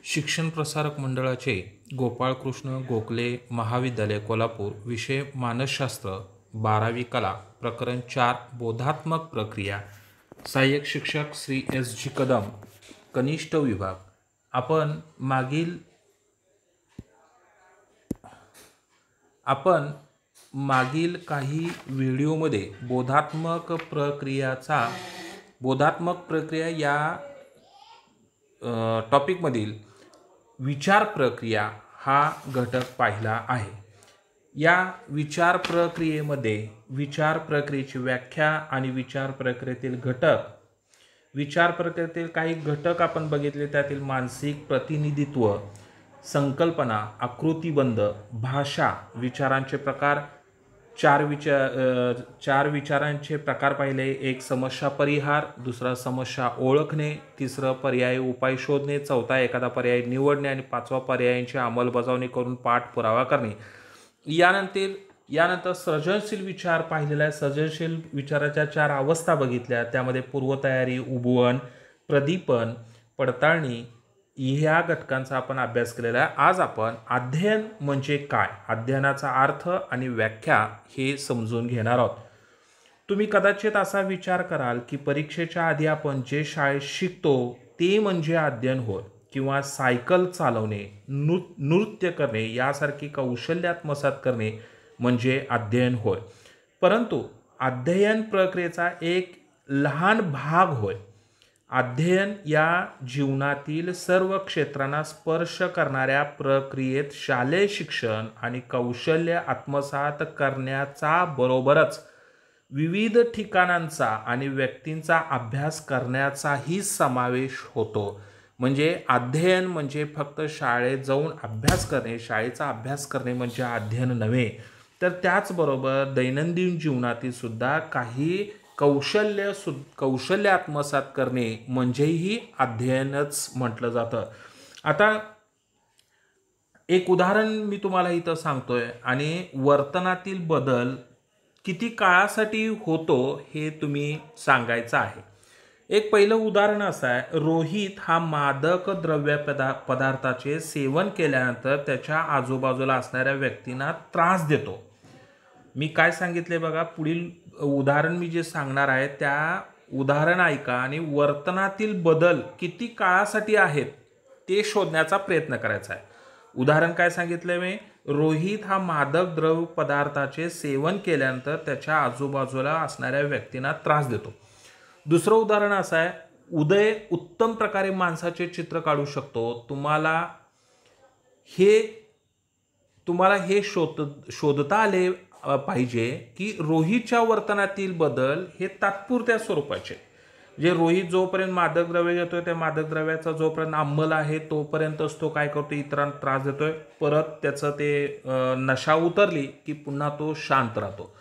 शिक्षण प्रसारक मंडळाचे गोपाळकृष्ण गोखले महाविद्यालय कोल्हापूर विषय मानसशास्त्र 12वी कला प्रकरण 4 बोधात्मक प्रक्रिया सहाय्यक शिक्षक श्री S.G. कदम कनिष्ठ विभाग। आपण मागील काही व्हिडिओमध्ये बोधात्मक प्रक्रिया या टॉपिकमधील विचार प्रक्रिया हा घटक पाहिला आहे। या विचार प्रक्रियेमध्ये विचार प्रक्रियेची व्याख्या आणि विचार प्रक्रियेतील काही घटक आपण बघितले। त्यातील मानसिक प्रतिनिधित्व, संकल्पना, आकृतिबंध, भाषा, विचारांचे प्रकार, चार विचारांचे प्रकार पाहिले। एक समस्या परिहार, दुसरा समस्या ओळखणे, तिसरा पर्याय उपाय शोधणे, चौथा एखादा पर्याय निवडणे आणि पाचवा पर्यायांची अंमलबजावणी करून पाठपुरावा करणे। यानंतर सर्जनशील विचार पाहिलेला आहे। सर्जनशील विचाराच्या 4 अवस्था बघितल्या। त्यामध्ये पूर्वतयारी, उबवण, प्रदीपन, पडताळणी ह्या घटकांचा आपण अभ्यास केलेला आहे। आज आपण अध्ययन म्हणजे काय, अध्ययनाचा अर्थ आणि व्याख्या हे समजून घेणार आहोत। तुम्ही कदाचित असा विचार कराल की परीक्षेच्या आधी आपण जे शाळेत शिकतो ते म्हणजे अध्ययन होय, किंवा सायकल चालवणे, नृत्य करणे यासारखी कौशल्य आत्मसात करणे म्हणजे अध्ययन होय। परंतु अध्ययन प्रक्रियेचा एक लहान भाग होय। अध्ययन या जीवनातील सर्व क्षेत्रांना स्पर्श करणाऱ्या प्रक्रियेत शालेय शिक्षण आणि कौशल्य आत्मसात करण्याचा बरोबरच विविध ठिकाणांचा आणि व्यक्तींचा अभ्यास करण्याचाही समावेश होतो। म्हणजे अध्ययन म्हणजे फक्त शाळेत जाऊन अभ्यास करणे, शाळेचा अभ्यास करणे म्हणजे अध्ययन नव्हे, तर त्याचबरोबर दैनंदिन जीवनातील सुद्धा काही कौशल्य आत्मसात करणे म्हणजेही अध्ययनच म्हटलं जातं। आता एक उदाहरण मी तुम्हाला इथं सांगतोय आणि वर्तनातील बदल किती काळासाठी होतो हे तुम्ही सांगायचं आहे। एक पहिलं उदाहरण असं आहे, रोहित हा मादक द्रव्य पदार्थाचे सेवन केल्यानंतर त्याच्या आजूबाजूला असणाऱ्या व्यक्तींना त्रास देतो। मी काय सांगितले बघा, पुढील उदाहरण मी जे सांगणार आहे त्या उदाहरण ऐका आणि वर्तनातील बदल किती काळासाठी आहेत ते शोधण्याचा प्रयत्न करायचा आहे। उदाहरण काय सांगितले मी, रोहित हा मादक द्रव्य पदार्थाचे सेवन केल्यानंतर त्याच्या आजूबाजूला असणाऱ्या व्यक्तींना त्रास देतो। दुसरं उदाहरण असं आहे, उदय उत्तम प्रकारे माणसाचे चित्र काढू शकतो। तुम्हाला हे शोधता आले पाहिजे की रोहितच्या वर्तनातील बदल हे तात्पुरत्या स्वरूपाचे, जे रोहित जोपर्यंत मादक द्रव्य घेतोय त्या मादक द्रव्याचा जोपर्यंत अंमल आहे तोपर्यंतच तो काय करतो, इतरांना त्रास देतोय। परत त्याचं ते नशा उतरली की पुन्हा तो शांत राहतो।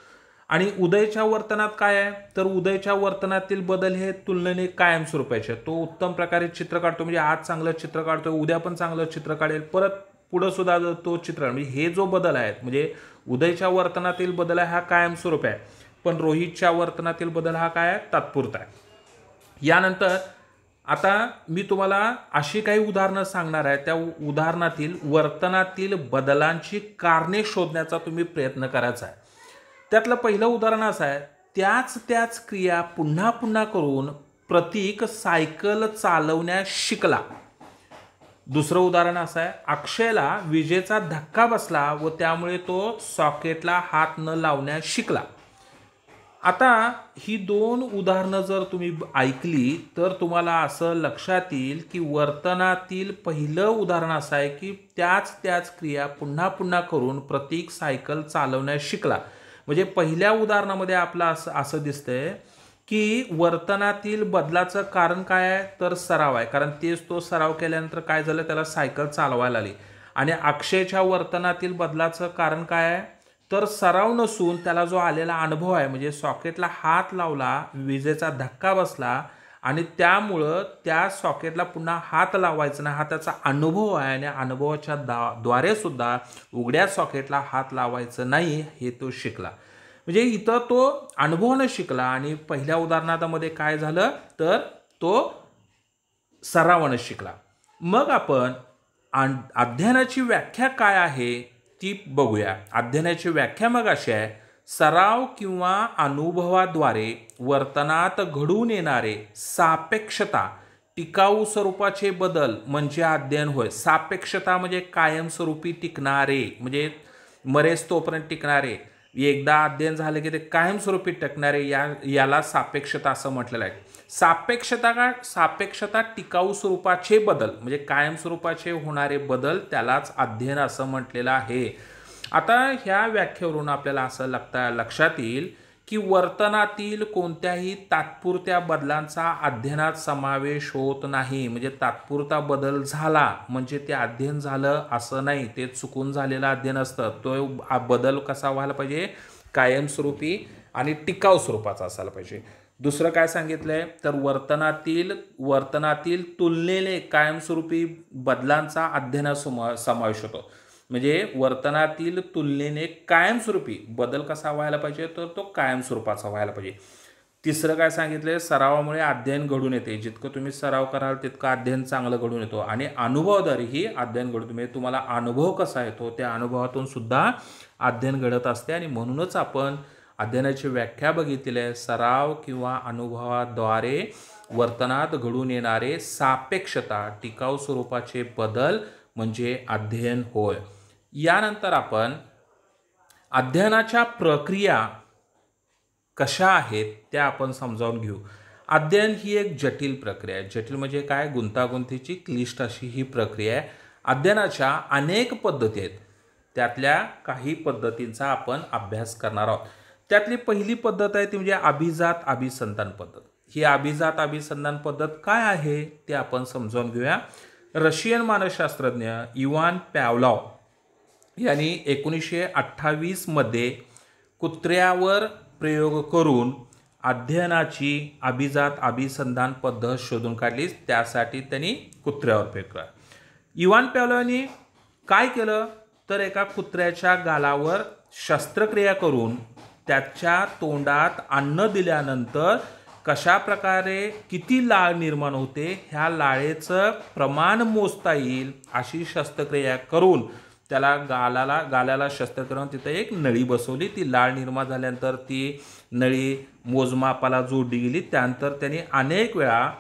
आणि उदयच्या वर्तनात काय आहे, तर उदयच्या वर्तनातील बदल हे तुलनेने कायमस्वरूपाचे। तो उत्तम प्रकारे चित्र काढतो, म्हणजे आज चांगलं चित्र काढतोय, उद्या पण चांगलं चित्र काढेल, परत पुढे सुद्धा तो चित्र, म्हणजे हे जो बदल आहेत, म्हणजे उदयच्या वर्तनातील बदल हा कायमस्वरूप आहे, पण रोहितच्या वर्तनातील बदल हा काय आहे, तात्पुरता आहे। यानंतर आता मी तुम्हाला अशी काही उदाहरणं सांगणार आहे, त्या उदाहरणातील वर्तनातील बदलांची कारणे शोधण्याचा तुम्ही प्रयत्न करायचा आहे। त्यातलं पहिलं उदाहरण असं आहे, त्याच क्रिया पुन्हा पुन्हा करून प्रतीक सायकल चालवण्यास शिकला। दुसरं उदाहरण असं आहे, अक्षयला विजेचा धक्का बसला व त्यामुळे तो सॉकेटला हात न लावण्यास शिकला। आता ही 2 उदाहरणं जर तुम्ही ऐकली तर तुम्हाला असं लक्षात येईल की वर्तनातील पहिलं उदाहरण असं आहे की त्याच क्रिया पुन्हा पुन्हा करून प्रतीक सायकल चालवण्यास शिकला। म्हणजे पहिल्या उदाहरणामध्ये आपलं असं दिसतंय की वर्तनातील बदलाचं कारण काय आहे, तर सराव आहे, कारण तेच तो सराव केल्यानंतर काय झालं, त्याला सायकल चालवायला आली। आणि अक्षयच्या वर्तनातील बदलाचं कारण काय आहे, तर सराव नसून त्याला जो आलेला अनुभव आहे, म्हणजे सॉकेटला हात लावला, विजेचा धक्का बसला आणि त्यामुळं त्या सॉकेटला पुन्हा हात लावायचा नाही, हा त्याचा अनुभव आहे। आणि अनुभवाच्या द्वारे सुद्धा उघड्या सॉकेटला हात लावायचं नाही हे तो शिकला। म्हणजे इथं तो अनुभवाने शिकला आणि पहिल्या उदाहरणामध्ये काय झालं, तर तो सरावाने शिकला। मग आपण अध्ययनाची व्याख्या काय आहे ती बघूया. अध्ययनाची व्याख्या मग अशी आहे, सराव किंवा अनुभवाद्वारे वर्तनात घडून येणारे सापेक्षता टिकाऊ स्वरूपाचे बदल म्हणजे अध्ययन होय. सापेक्षता म्हणजे कायमस्वरूपी टिकणारे, म्हणजे मरेस तोपर्यंत टिकणारे, एकदा अध्ययन झालं की ते कायमस्वरूपी टिकणारे, याला सापेक्षता असं म्हटलेलं आहे. सापेक्षता टिकाऊ स्वरूपाचे बदल म्हणजे कायमस्वरूपाचे होणारे बदल, त्यालाच अध्ययन असं म्हटलेलं आहे. आता ह्या व्याख्येवरून आपल्याला असं लक्षात येईल की वर्तनातील कोणत्याही तात्पुरत्या बदलांचा अध्ययनात समावेश होत नाही. म्हणजे तात्पुरता बदल झाला म्हणजे ते अध्ययन झालं असं नाही, ते चुकून झालेलं अध्ययन असतं. तो बदल कसा व्हायला पाहिजे, कायमस्वरूपी आणि टिकाऊ स्वरूपाचा असायला पाहिजे. दुसरं काय सांगितलंय तर वर्तनातील तुलनेने कायमस्वरूपी बदलांचा अध्ययनात समावेश होतो. म्हणजे वर्तनातील तुलनेने कायमस्वरूपी बदल कसा व्हायला पाहिजे तर तो कायमस्वरूपाचा व्हायला पाहिजे. तिसरं काय सांगितलंय, सरावामुळे अध्ययन घडून येते. जितकं तुम्ही सराव कराल तितकं अध्ययन चांगलं घडून येतो. आणि अनुभवाद्वारेही अध्ययन घडतो. म्हणजे तुम्हाला अनुभव कसा येतो त्या अनुभवातून सुद्धा अध्ययन घडत असते. आणि म्हणूनच आपण अध्ययनाची व्याख्या बघितलेली आहे, सराव किंवा अनुभवाद्वारे वर्तनात घडून येणारे सापेक्षता टिकाऊ स्वरूपाचे बदल म्हणजे अध्ययन होय. यानंतर आपण अध्ययनाच्या प्रक्रिया कशा आहेत त्या आपण समजावून घेऊ. अध्ययन ही एक जटिल प्रक्रिया आहे. जटिल म्हणजे काय, गुंतागुंतीची क्लिष्ट अशी ही प्रक्रिया आहे. अध्ययनाच्या अनेक पद्धती आहेत, त्यातल्या काही पद्धतींचा आपण अभ्यास करणार आहोत. त्यातली पहिली पद्धत आहे ती म्हणजे अभिजात अभिसंधान पद्धत. ही अभिजात अभिसंधान पद्धत काय आहे ते आपण समजावून घेऊया. रशियन मानसशास्त्रज्ञ इवान पॅवलॉव यांनी 1928 मध्ये कुत्र्यावर प्रयोग करून अध्ययनाची अभिजात अभिसंधान पद्धत शोधून काढली. त्यासाठी त्यांनी कुत्र्यावर प्रयोग केला. इवान पॅवलॉव यांनी काय केलं तर एका कुत्र्याच्या गालावर शस्त्रक्रिया करून त्याच्या तोंडात अन्न दिल्यानंतर कशा प्रकारे किती लाळ निर्माण होते ह्या लाळेचं प्रमाण मोजता येईल अशी शस्त्रक्रिया करून त्याला गालाला शस्त्रक्रिया करून तिथे एक नळी बसवली. ती लाळ निर्माण झाल्यानंतर ती नळी मोजमापाला जोडली गेली. त्यानंतर त्यांनी अनेक वेळा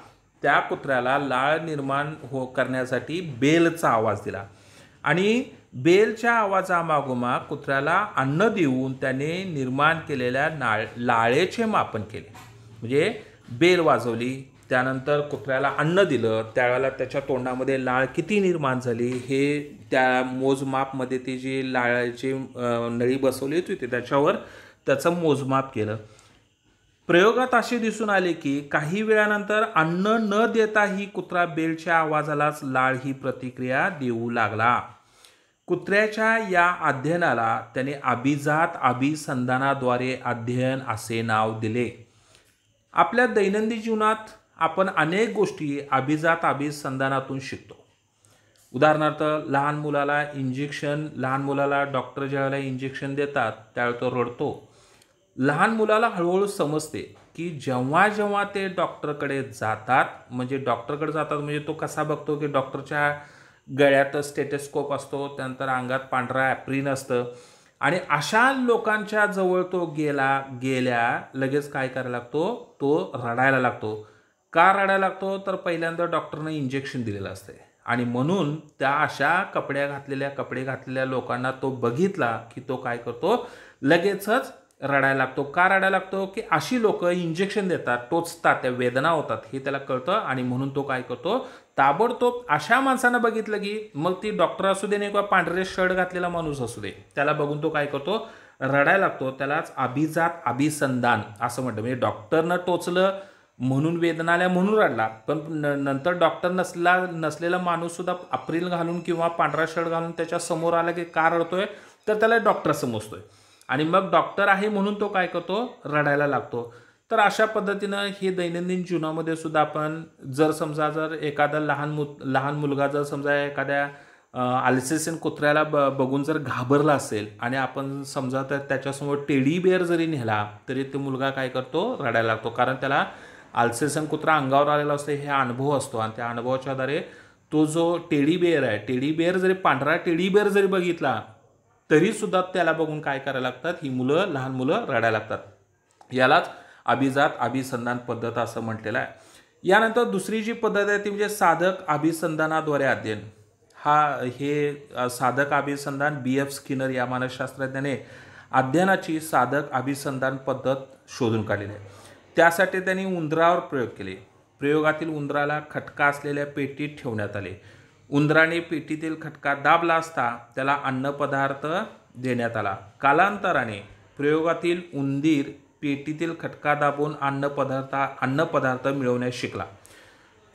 त्या कुत्र्याला लाळ निर्माण करण्यासाठी बेलचा आवाज दिला आणि बेलच्या आवाजामागोमाग कुत्र्याला अन्न देऊन त्याने निर्माण केलेल्या लाळेचे मापन केले. म्हणजे बेल वाजवली, त्यानंतर कुत्र्याला अन्न दिलं, त्यावेळेला त्याच्या तोंडामध्ये लाळ किती निर्माण झाली हे त्या मोजमापमध्ये ती जी लाळाची नळी बसवली होती त्याच्यावर त्याचं मोजमाप केलं. प्रयोगात असे दिसून आले की काही वेळानंतर अन्न न देताही कुत्रा बेलच्या आवाजालाच लाळ ही प्रतिक्रिया देऊ लागला. कुत्र्याच्या या अध्ययनाला त्याने अभिजात अभिसंधानाद्वारे अध्ययन असे नाव दिले. आपल्या दैनंदिन जीवनात आपण अनेक गोष्टी अभिजात अभिसंधानातून शिकतो. उदाहरणार्थ लहान मुलाला डॉक्टर ज्यावेळेला इंजेक्शन देतात त्यावेळेला तो रडतो. लहान मुलाला हळूहळू समजते की जेव्हा ते डॉक्टरकडे जातात म्हणजे तो कसा बघतो की डॉक्टरच्या गळ्यात स्टेथोस्कोप असतो, त्यानंतर अंगात पांढरा ॲप्रिन असतं आणि अशा लोकांच्या जवळ तो गेल्या लगेच काय करायला लागतो, तो रडायला लागतो. का रडायला लागतो तर पहिल्यांदा डॉक्टरनं इंजेक्शन दिलेलं असते आणि म्हणून त्या अशा कपडे घातलेल्या लोकांना तो बघितला की तो काय करतो, लगेचच रडायला लागतो. का रडायला लागतो की अशी लोक इंजेक्शन देतात, टोचतात, त्या वेदना होतात हे त्याला कळतं आणि म्हणून तो काय करतो, ताबडतोब अशा माणसांना बघितलं की मग ती डॉक्टर असू दे किंवा पांढरे शर्ट घातलेला माणूस असू दे त्याला बघून तो काय करतो, रडायला लागतो. त्यालाच अभिजात अभिसंधान असं म्हणतं. म्हणजे डॉक्टरनं टोचलं म्हणून वेदना आल्या म्हणून रडला, पण नंतर डॉक्टर नसलेला माणूस सुद्धा अप्रिल घालून किंवा पांढरा शर्ट घालून त्याच्या समोर आला की का रडतोय तर त्याला डॉक्टर समजतोय आणि मग डॉक्टर आहे म्हणून तो काय करतो, रडायला लागतो. तर अशा पद्धतीनं हे दैनंदिन जीवनामध्ये सुद्धा आपण जर एखादा लहान मुलगा जर समजा एखाद्या अल्सेशियन कुत्र्याला बघून जर घाबरला असेल आणि आपण समजा तर त्याच्यासमोर टेडी बेअर जरी नेला तरी तो मुलगा काय करतो, रडायला लागतो. कारण त्याला अल्सेशियन कुत्रा अंगावर आलेला असतो हे अनुभव असतो आणि त्या अनुभवाच्या आधारे तो जो टेडी बेअर आहे, टेडी बेअर जरी पांढरा टेडी बेअर जरी बघितला तरी सुद्धा त्याला बघून काय करायला लागतात, ही मुलं, लहान मुलं रडायला लागतात. यालाच अभिजात अभिसंधान पद्धत असं म्हटलेलं आहे. यानंतर दुसरी जी पद्धत आहे ती म्हणजे साधक अभिसंधानाद्वारे अध्ययन. हे साधक अभिसंधान BF स्किनर या मानसशास्त्रज्ञाने अध्ययनाची साधक अभिसंधान पद्धत शोधून काढलेली आहे. त्यासाठी त्यांनी उंदरावर प्रयोग केले. प्रयोगातील उंदराला खटका असलेल्या पेटीत ठेवण्यात आले. उंदराने पेटीतील खटका दाबला असता त्याला अन्नपदार्थ देण्यात आला. कालांतराने प्रयोगातील उंदीर पेटीतील खटका दाबून अन्नपदार्थ मिळवण्यास शिकला.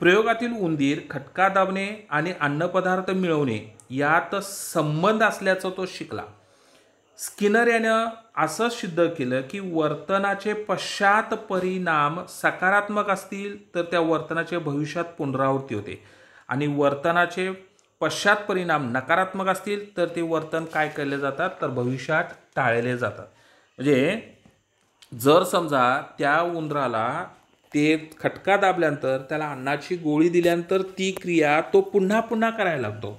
प्रयोगातील उंदीर खटका दाबणे आणि अन्नपदार्थ मिळवणे यात संबंध असल्याचं तो शिकला. स्किनर यानं असं सिद्ध केलं की वर्तनाचे पश्चात परिणाम सकारात्मक असतील तर त्या वर्तनाचे भविष्यात पुनरावृत्ती होते आणि वर्तनाचे पश्चात परिणाम नकारात्मक असतील तर ते वर्तन काय केले जातात, तर भविष्यात टाळले जातात. म्हणजे जर समजा त्या उंदराला ते खटका दाबल्यानंतर त्याला अन्नाची गोळी दिल्यानंतर ती क्रिया तो पुन्हा पुन्हा करायला लागतो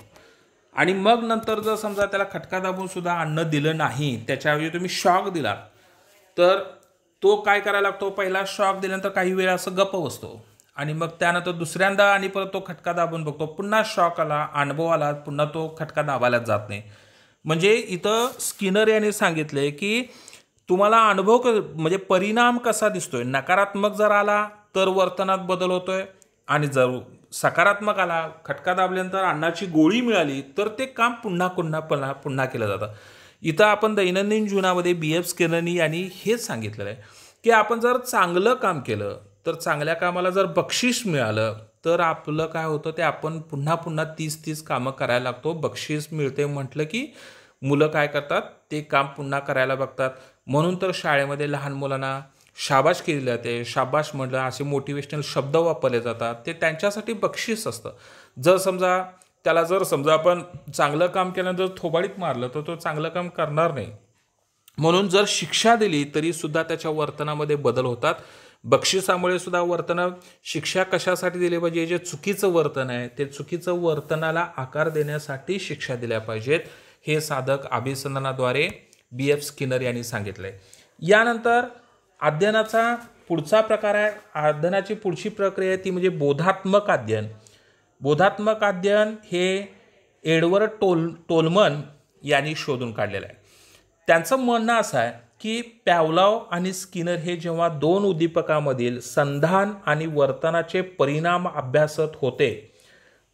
आणि मग नंतर जर समजा त्याला खटका दाबून सुद्धा अन्न दिलं नाही, त्याच्याऐवजी तुम्ही शॉक दिला तर तो काय करायला लागतो, पहिला शॉक दिल्यानंतर काही वेळ असं गप्प बसतो आणि मग त्यानंतर दुसऱ्यांदा आणि परत तो खटका दाबून बघतो, पुन्हा शॉक आला, अनुभव आला, पुन्हा तो खटका दाबायलाच जात नाही. म्हणजे इथं स्किनर यांनी सांगितले की तुम्हाला अनुभव म्हणजे परिणाम कसा दिसतोय, नकारात्मक जर आला तर वर्तनात बदल होतोय आणि जर सकारात्मक आला, खटका दाबल्यानंतर अन्नाची गोळी मिळाली तर ते काम पुन्हा पुन्हा केलं जातं. इथं आपण दैनंदिन जीवनामध्ये BF स्किनरनी यांनी हेच सांगितलेलं आहे की आपण जर चांगलं काम केलं तर चांगल्या कामाला जर बक्षीस मिळालं तर आपलं काय होतं, ते आपण पुन्हा तीच कामं करायला लागतो. बक्षीस मिळते म्हटलं की मुलं काय करतात, ते काम पुन्हा करायला बघतात. म्हणून तर शाळेमध्ये लहान मुलांना शाबाश केली जाते. शाबाश म्हटलं असे मोटिवेशनल शब्द वापरले जातात, ते त्यांच्यासाठी बक्षीस असतं. जर समजा आपण चांगलं काम केल्यानंतर थोबाडीत मारलं तर तो चांगलं काम करणार नाही. म्हणून जर शिक्षा दिली तरी सुद्धा त्याच्या वर्तनामध्ये बदल होतात. बक्षिसामुळे सुद्धा शिक्षा कशासाठी दिली पाहिजे, जे चुकीचं वर्तन आहे ते चुकीचं वर्तनाला आकार देण्यासाठी शिक्षा दिल्या पाहिजेत. हे साधक अभिसंधानाद्वारे BF स्किनर यांनी सांगितलंय. यानंतर अध्ययनाचा पुढचा प्रकार आहे, अध्ययनाची पुढची प्रक्रिया ती म्हणजे बोधात्मक अध्ययन. बोधात्मक अध्ययन हे एडवर्ड टोलमन यांनी शोधून काढलेलं आहे. त्यांचं म्हणणं असं आहे की पॅव्लॉव आणि स्किनर हे जेव्हा दोन उद्दीपकामधील संधान आणि वर्तनाचे परिणाम अभ्यासत होते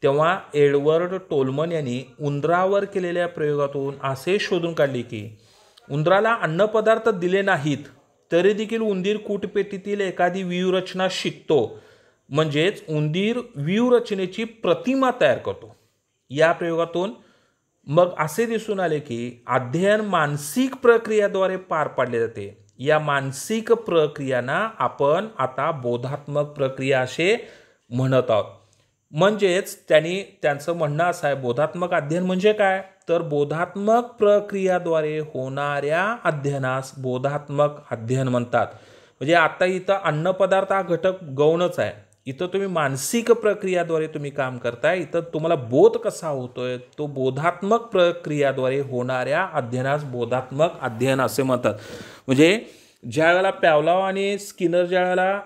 तेव्हा एडवर्ड टोलमन यांनी उंदरावर केलेल्या प्रयोगातून असे शोधून काढले की उंदराला अन्नपदार्थ दिले नाहीत तरी देखील उंदीर कूटपेटीतील एखादी व्यूहरचना शिकतो. म्हणजेच उंदीर व्यूहरचनेची प्रतिमा तयार करतो. या प्रयोगातून मग असे दिसून आले की अध्ययन मानसिक प्रक्रियाद्वारे पार पाडले जाते. या मानसिक प्रक्रियांना आपण आता बोधात्मक प्रक्रिया असे म्हणत आहोत. म्हणजेच त्यांचं म्हणणं असं आहे, बोधात्मक अध्ययन म्हणजे काय, तर बोधात्मक प्रक्रियाद्वारे होणाऱ्या अध्ययनास बोधात्मक अध्ययन म्हणतात. म्हणजे आता इथं अन्नपदार्थ हा घटक गौणच आहे. इथं तुम्ही मानसिक प्रक्रियाद्वारे तुम्ही काम करताय. इथं तुम्हाला बोध कसा होतोय, तो बोधात्मक प्रक्रियाद्वारे होणाऱ्या अध्ययनास बोधात्मक अध्ययन असे म्हणतात. म्हणजे ज्या वेळेला पॅव्लॉव आणि स्किनर ज्या वेळेला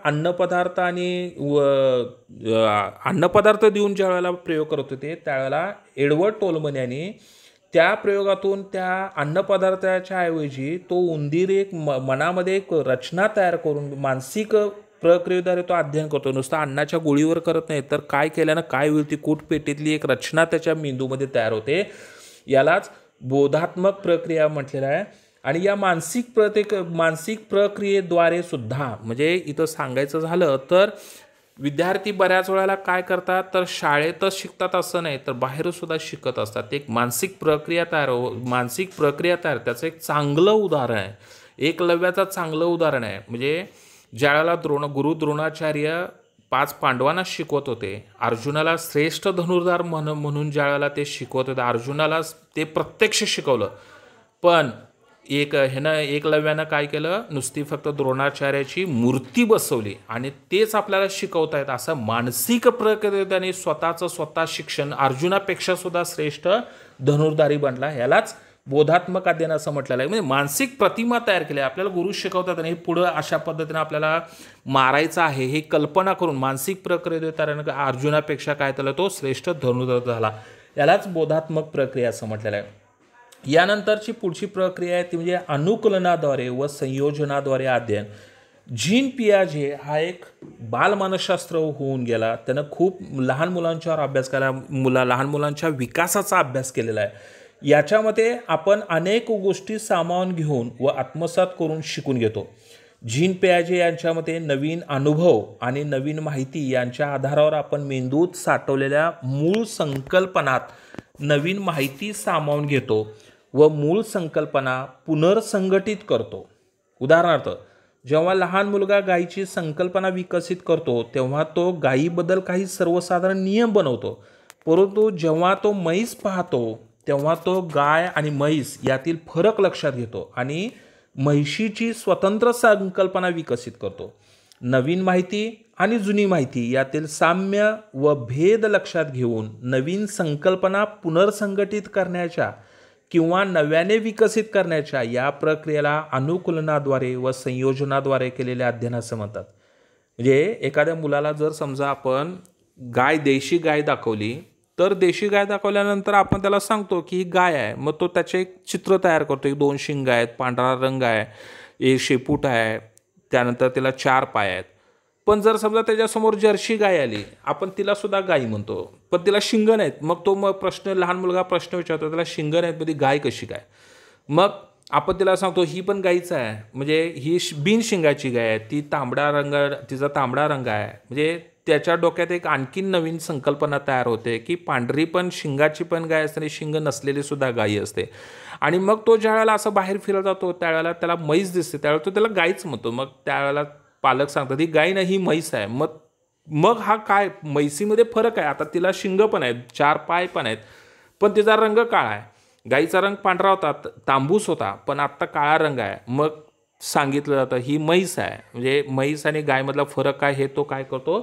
अन्नपदार्थ देऊन ज्या वेळेला प्रयोग करत होते त्यावेळेला एडवर्ड टोलमन यांनी त्या प्रयोगातून त्या अन्नपदार्थाच्या ऐवजी तो उंदीर एक मनामध्ये एक रचना तयार करून मानसिक प्रक्रियेद्वारे तो अध्ययन करतो. नुसता अन्नाच्या गोळीवर करत नाही तर काय केल्यानं काय होईल, ती कूटपेटीतली एक रचना त्याच्या मेंदूमध्ये तयार होते. यालाच बोधात्मक प्रक्रिया म्हटलेलं आहे. आणि या मानसिक प्रक्रियेद्वारे सुद्धा म्हणजे इथं सांगायचं झालं तर विद्यार्थी बऱ्याच वेळेला काय करतात, तर शाळेतच शिकतात असं नाही तर बाहेर सुद्धा शिकत असतात. एक मानसिक प्रक्रिया तयार त्याचं एक चांगलं उदाहरण आहे, एकलव्याचं चांगलं उदाहरण आहे. म्हणजे ज्यावेळेला गुरु द्रोणाचार्य 5 पांडवांना शिकवत होते, अर्जुनाला श्रेष्ठ धनुर्धार म्हणून ज्यावेळेला ते शिकवत होते, अर्जुनाला ते प्रत्यक्ष शिकवलं. पण ह्यानं एकलव्यानं काय केलं, नुसती फक्त द्रोणाचार्याची मूर्ती बसवली आणि तेच आपल्याला शिकवतायत असं मानसिक प्रक्रिये त्याने स्वतः शिक्षण अर्जुनापेक्षा सुद्धा श्रेष्ठ धनुर्धारी बनला. ह्यालाच बोधात्मक अध्ययन असं म्हटलेलं आहे. म्हणजे मानसिक प्रतिमा तयार केली. आपल्याला गुरु शिकवतात आणि पुढं अशा पद्धतीने आपल्याला मारायचं आहे हे कल्पना करून मानसिक प्रक्रियेत अर्जुनापेक्षा काय त्याला तो श्रेष्ठ धनुर्धर झाला. यालाच बोधात्मक प्रक्रिया असं म्हटलेलं आहे. यानंतरची पुढची प्रक्रिया आहे ती म्हणजे अनुकलनाद्वारे व संयोजनाद्वारे अध्ययन. जीन पियाजे हा एक बालमानसशास्त्र होऊन गेला. त्यानं खूप लहान मुलांच्यावर अभ्यास केला, लहान मुलांच्या विकासाचा अभ्यास केलेला आहे. याच्यामध्ये आपण अनेक गोष्टी सामावून घेऊन व आत्मसात करून शिकून घेतो. जीन पियाजे यांच्यामध्ये नवीन अनुभव आणि नवीन माहिती यांच्या आधारावर आपण मेंदूत साठवलेल्या मूळ संकल्पनात नवीन माहिती सामावून घेतो व मूळ संकल्पना पुनर्संघटित करतो. उदाहरणार्थ, जेव्हा लहान मुलगा गायीची संकल्पना विकसित करतो तेव्हा तो गायीबद्दल काही सर्वसाधारण नियम बनवतो, परंतु जेव्हा तो म्हैस पाहतो तेव्हा तो गाय आणि म्हैस यातील फरक लक्षात घेतो आणि म्हैशीची स्वतंत्र संकल्पना विकसित करतो. नवीन माहिती आणि जुनी माहिती यातील साम्य व भेद लक्षात घेऊन नवीन संकल्पना पुनर्संघटित करण्याच्या किंवा नव्याने विकसित करण्याच्या या प्रक्रियेला अनुकूलनाद्वारे व संयोजनाद्वारे केलेल्या अध्ययन असं म्हणतात. म्हणजे एखाद्या मुलाला जर समजा आपण देशी गाय दाखवली तर देशी गाय दाखवल्यानंतर आपण त्याला सांगतो की ही गाय आहे. मग तो त्याचे एक चित्र तयार करतो. एक 2 शिंग आहेत, पांढरा रंग आहे, एक शेपूट आहे, त्यानंतर त्याला 4 पाय आहेत. पण जर समजा त्याच्यासमोर जर्सी गाय आली, आपण तिला सुद्धा गाय म्हणतो, पण तिला शिंग नाहीत. मग तो लहान मुलगा प्रश्न विचारतो, त्याला शिंग नाहीत म्हणजे गाय कशी काय? मग आपण तिला सांगतो ही पण गायीच आहे, म्हणजे ही बिनशिंगाची गाय आहे, तिचा तांबडा रंग आहे. म्हणजे त्याच्या डोक्यात एक आणखीन नवीन संकल्पना तयार होते की पांढरी पण शिंगाची पण गाय असते आणि शिंग नसलेली सुद्धा गायी असते. आणि मग तो ज्या वेळेला असं बाहेर फिरत जातो त्यावेळेला त्याला म्हैस दिसते, त्यावेळेला तो त्याला गायच म्हणतो. मग त्यावेळेला पालक सांगतात ही गाय नाही, ही म्हैस आहे. मग हा काय, म्हैसीमध्ये फरक आहे. आता तिला शिंग पण आहेत, 4 पाय पण आहेत, पण तिचा रंग काळा आहे. गाईचा रंग पांढरा होता, तांबूस होता, पण आत्ता काळा रंग आहे. मग सांगितलं जातं ही म्हैस आहे. म्हणजे म्हैस आणि गायमधला फरक काय हे तो काय करतो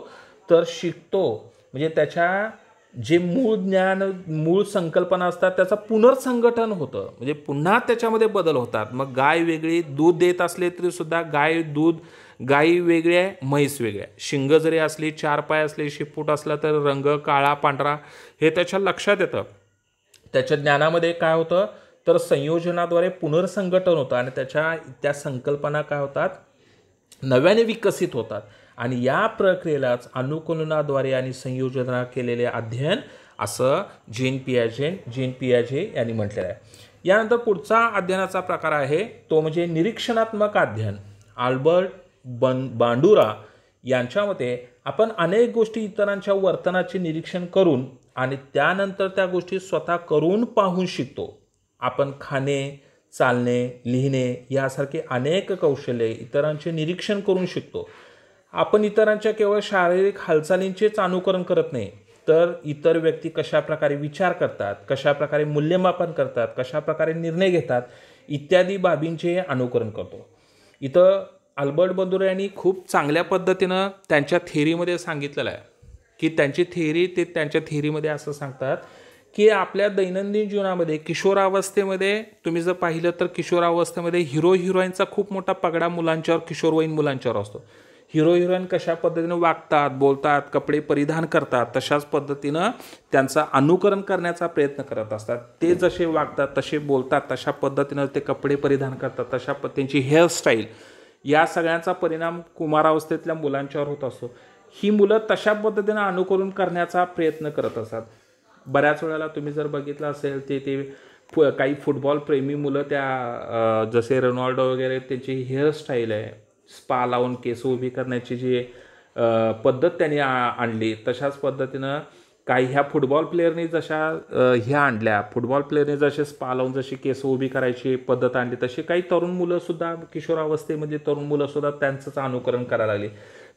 तर शिकतो. म्हणजे त्याच्या जे मूळ ज्ञान, मूळ संकल्पना असतात त्याचं पुनर्संघटन होतं. म्हणजे पुन्हा त्याच्यामध्ये बदल होतात. मग गाय वेगळी दूध देत असले तरी सुद्धा गाय वेगळी आहे, म्हैस वेगळी आहे. शिंग जरी असली, 4 पाय असले, शेपूट असला तर रंग काळा पांढरा हे त्याच्या लक्षात येतं. त्याच्या ज्ञानामध्ये काय होतं तर संयोजनाद्वारे पुनर्संघटन होतं आणि त्या संकल्पना काय होतात नव्याने विकसित होतात. आणि या प्रक्रियेलाच अनुकूलनाद्वारे आणि संयोजना केलेले अध्ययन असं जीन पियाजे यांनी म्हटलेलं आहे. यानंतर पुढचा अध्ययनाचा प्रकार आहे तो म्हणजे निरीक्षणात्मक अध्ययन. आल्बर्ट बांडुरा यांच्या मते आपण अनेक गोष्टी इतरांच्या वर्तनाचे निरीक्षण करून आणि त्यानंतर त्या गोष्टी स्वतः करून पाहून शिकतो. आपण खाणे, चालणे, लिहिणे यासारखे अनेक कौशल्ये इतरांचे निरीक्षण करून शिकतो. आपण इतरांच्या केवळ शारीरिक हालचालींचेच अनुकरण करत नाही, तर इतर व्यक्ती कशा प्रकारे विचार करतात, कशा प्रकारे मूल्यमापन करतात, कशा प्रकारे निर्णय घेतात इत्यादी बाबींचे अनुकरण करतो. इथं अल्बर्ट बांडुरा यांनी खूप चांगल्या पद्धतीनं त्यांच्या थेअरीमध्ये सांगितलेलं आहे की त्यांच्या थेअरीमध्ये असं सांगतात की आपल्या दैनंदिन जीवनामध्ये किशोरावस्थेमध्ये तुम्ही जर पाहिलं तर किशोरावस्थेमध्ये हिरोईनचा खूप मोठा पगडा मुलांच्यावर, किशोरवयीन मुलांच्यावर असतो. हिरोईन कशा पद्धतीनं वागतात, बोलतात, कपडे परिधान करतात तशाच पद्धतीनं त्यांचं अनुकरण करण्याचा प्रयत्न करत असतात. ते जसे वागतात, तसे बोलतात, तशा पद्धतीनं ते कपडे परिधान करतात, तशा पद्धतीची हेअरस्टाईल या सगळ्यांचा परिणाम कुमारावस्थेतल्या मुलांच्यावर होत असतो. ही मुलं तशा पद्धतीनं अनुकरण करण्याचा प्रयत्न करत असतात. बऱ्याच वेळेला तुम्ही जर बघितलं असेल ते काही फुटबॉल प्रेमी मुलं त्या जसे रोनाल्डो वगैरे त्यांची हेअरस्टाईल आहे, स्पा लावून केस उभी करण्याची जी पद्धत त्यांनी आणली तशाच पद्धतीनं काही ह्या फुटबॉल प्लेयरनी फुटबॉल प्लेयरने जसे स्पा लावून जशी केस उभी करायची पद्धत आणली तशी काही तरुण मुलंसुद्धा किशोरावस्थेमध्ये तरुण मुलंसुद्धा त्यांचंच अनुकरण करायला लागली.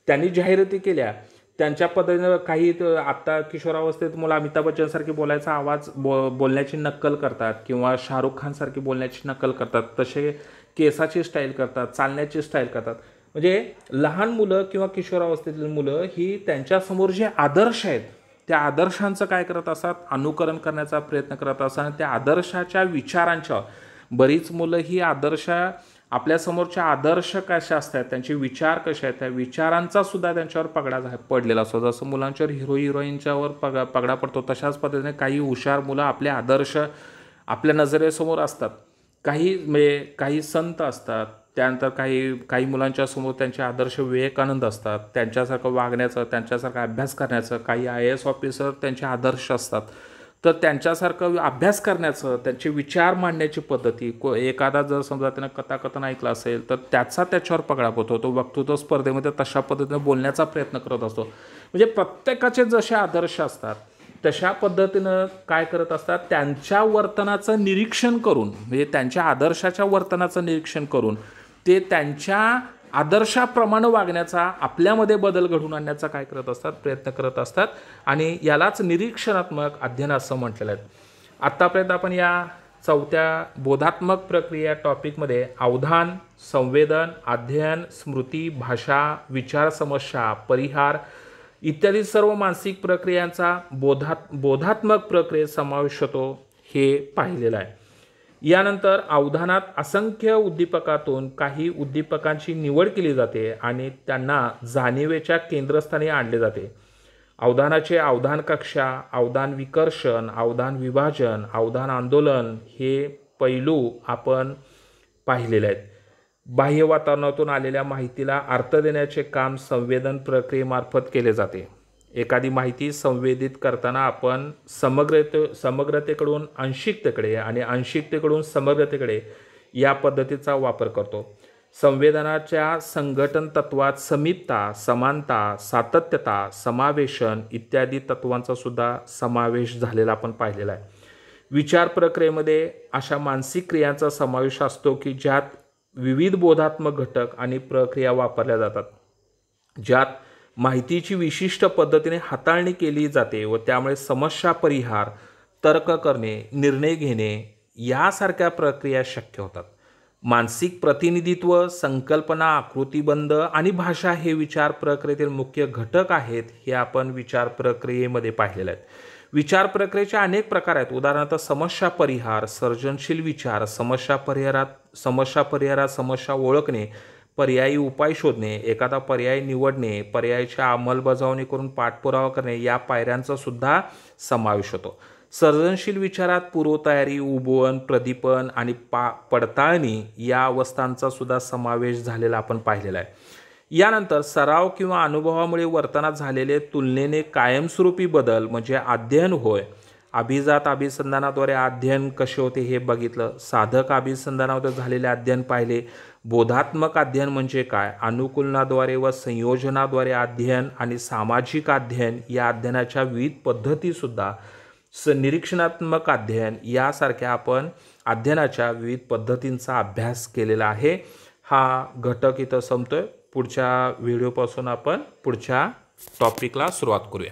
त्यांनी जाहिराती केल्या त्यांच्या पद्धतीनं काही आत्ता किशोरावस्थेत मुलं अमिताभ बच्चनसारखी बोलायचा आवाज बोलण्याची नक्कल करतात किंवा शाहरुख खानसारखी बोलण्याची नक्कल करतात, तसे केसाची स्टाईल करतात, चालण्याची स्टाईल करतात. म्हणजे लहान मुलं किंवा किशोरावस्थेतील मुलं ही त्यांच्यासमोर जे आदर्श आहेत त्या आदर्शांचं काय करत असतात, अनुकरण करण्याचा प्रयत्न करत असतात. आणि त्या आदर्शाच्या विचारांच्या बरीच मुलं ही आपल्यासमोरच्या आदर्श कशा असतात, त्यांचे विचार कसे आहेत, त्या विचारांचा सुद्धा त्यांच्यावर पगडा पडलेला असतो. जसं मुलांच्यावर हिरोईनच्यावर पगडा पडतो तशाच पद्धतीने काही हुशार मुलं आपले आदर्श आपल्या नजरेसमोर असतात. काही संत असतात, त्यानंतर काही मुलांच्या समोर त्यांचे आदर्श विवेकानंद असतात, त्यांच्यासारखं वागण्याचं, त्यांच्यासारखं अभ्यास करण्याचं. काही IAS ऑफिसर त्यांचे आदर्श असतात, तर त्यांच्यासारखं अभ्यास करण्याचं, त्यांचे विचार मांडण्याची पद्धती. एखादा जर समजा त्यानं कथाकथन ऐकलं असेल तर त्याच्यावर पगडा पडतो, तो वक्तृत्व स्पर्धेमध्ये तशा पद्धतीने बोलण्याचा प्रयत्न करत असतो. म्हणजे प्रत्येकाचे जसे आदर्श असतात तशा पद्धतीनं काय करत असतात, त्यांच्या वर्तनाचं निरीक्षण करून, म्हणजे त्यांच्या आदर्शाच्या वर्तनाचं निरीक्षण करून ते त्यांच्या आदर्शाप्रमाणे वागण्याचा, आपल्यामध्ये बदल घडवून आणण्याचा काय करत असतात, प्रयत्न करत असतात. आणि यालाच निरीक्षणात्मक अध्ययन असं म्हटलेलं आहे. आत्तापर्यंत आपण या 4थ्या बोधात्मक प्रक्रिया टॉपिकमध्ये अवधान, संवेदन, अध्ययन, स्मृती, भाषा, विचार, समस्या, परिहार इत्यादी सर्व मानसिक प्रक्रियांचा बोधात्मक प्रक्रियेत समावेश होतो हे पाहिलेलं आहे. यानंतर अवधानात असंख्य उद्दीपकातून काही उद्दीपकांची निवड केली जाते आणि त्यांना जाणीवेच्या केंद्रस्थानी आणले जाते. अवधानाचे अवधान कक्षा, अवधान विकर्षण, अवधान विभाजन, अवधान आंदोलन हे पैलू आपण पाहिलेले आहेत. बाह्य वातावरणातून आलेल्या माहितीला अर्थ देण्याचे काम संवेदन प्रक्रियेमार्फत केले जाते. एखादी माहिती संवेदित करताना आपण समग्रतेकडून अंशिकतेकडे आणि अंशिकतेकडून समग्रतेकडे या पद्धतीचा वापर करतो. संवेदनाच्या संघटन तत्वात समीपता, समानता, सातत्यता, समावेशन इत्यादी तत्वांचा सुद्धा समावेश झालेला आपण पाहिलेला आहे. विचार प्रक्रियेमध्ये अशा मानसिक क्रियांचा समावेश असतो की ज्यात विविध बोधात्मक घटक आणि प्रक्रिया वापरल्या जातात, ज्यात माहितीची विशिष्ट पद्धतीने हाताळणी केली जाते व त्यामुळे समस्या परिहार, तर्क करणे, निर्णय घेणे यासारख्या प्रक्रिया शक्य होतात. मानसिक प्रतिनिधित्व, संकल्पना, आकृतिबंध आणि भाषा हे विचार प्रक्रियेतील मुख्य घटक आहेत हे आपण विचार प्रक्रियेमध्ये पाहिलेले आहेत. विचार प्रक्रियेचे अनेक प्रकार आहेत. उदाहरणार्थ समस्या परिहार, सर्जनशील विचार, समस्या परिहारात समस्या ओळखणे, पर्यायी उपाय शोधणे, एखादा पर्याय निवडणे, पर्यायाची अंमलबजावणी करून पाठपुरावा करणे या पायऱ्यांचा सुद्धा समावेश होतो. सर्जनशील विचारात पूर्वतयारी, उबवण, प्रदीपन आणि पडताळणी या अवस्थांचा सुद्धा समावेश झालेला आपण पाहिलेला आहे. यानंतर सराव किंवा अनुभवामुळे वर्तनात झालेले तुलनेने कायमस्वरूपी बदल म्हणजे अध्ययन होय. अभिजात अभिसंधानाद्वारे अध्ययन कसे होते हे बघितलं. साधक अभिसंधानाद्वारे झालेले अध्ययन पाहिले. बोधात्मक अध्ययन म्हणजे काय, अनुकूलनाद्वारे व संयोजनाद्वारे अध्ययन आणि सामाजिक अध्ययन या अध्ययनाच्या विविध पद्धतीसुद्धा, निरीक्षणात्मक अध्ययन यासारख्या आपण अध्ययनाच्या विविध पद्धतींचा अभ्यास केलेला आहे. हा घटक इथं संपतोय. पुढच्या व्हिडिओपासून आपण पुढच्या टॉपिकला सुरुवात करूया.